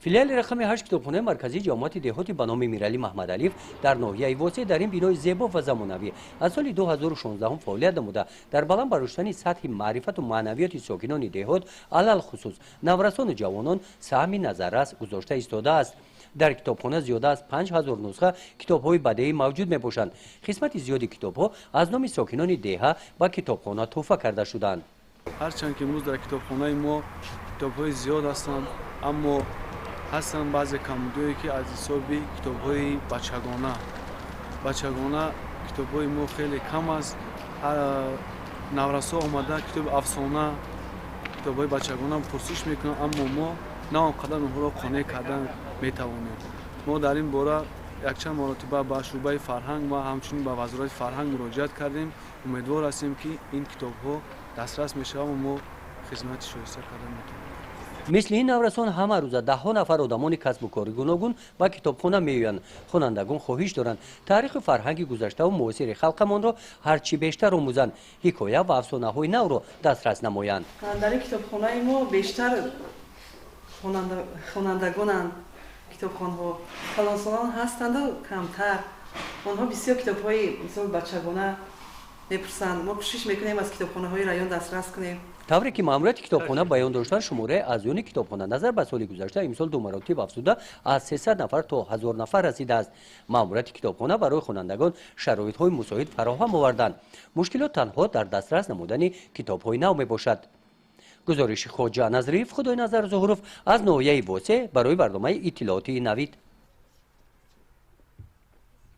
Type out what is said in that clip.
فیلیال رقم 8 کتابخانه مرکزی جامعه دهاتی به نام میرعلی محمد علیف در ناحیه واسه در این بینای زیبا و زمانوی از سال 2016 فعالیت نموده در بلند برداشتن سطح معرفت و معنویات ساکنان دهات علل خصوص نورسان و جوانان سهم نظررس گذاشته ایستاده است. در کتابخانه زیاده از 5000 نسخه کتاب‌های بدیعی موجود می‌باشند. قسمت زیادی کتاب‌ها از نام ساکنان دهه به کتابخانه تحفه کرده شدند. هرچند که امروز در کتابخانه ما کتاب‌های زیاد هستند، اما هستند بعضی کمبودی که از حسابی کتاب‌های بچگانه کتاب‌های ما خیلی کم است. نورسا آمده کتاب افسانه کتاب‌های بچگانه پرسش میکنند، اما ما نه آنقدر اونها را قانع کردن میتوانیم. ما در این باره یکچند مرتبه به شعبه فرهنگ و همچنین به وزارت فرهنگ مراجعت کردیم. امیدوار هستیم که این کتاب‌ها دسترس میشه و ما خدمت شایسته کردن میتونیم. مثل این نورسان همه روز ده ها نفر آدمان کسب و کار گوناگون به کتابخانه میآیند. خوانندگان خواهش دارند تاریخ فرهنگ گذشته و معاصر خلقمان را هرچی بیشتر آموزند، حکایه و افسانه‌های نو را دسترس نمایند. در کتابخانه ما بیشتر خوانندگانند. کتابخانه‌ها کلانسالان هستند و کمتر. آنها بسیار کتاب‌های مثل بچگانه می‌پرسند. ما کوشش می‌کنیم از کتابخانه‌های رایون دسترس کنیم. طوری که ماموریت کتابخانه بیان داشتن شماره اعضایان کتابخانه نظر به سال گذشته امسال 2 مراتب افزوده از 300 نفر تا 1000 نفر رسیده است. ماموریت کتابخانه برای خوانندگان شرایط‌های مساعد فراهم آوردند. مشکلات تنها در دسترس نمودن کتاب‌های نو میباشد. گزارش خواجه نظریف خدای نظر ظهورов از ناحیه واسه برای برنامه اطلاعاتی نوید.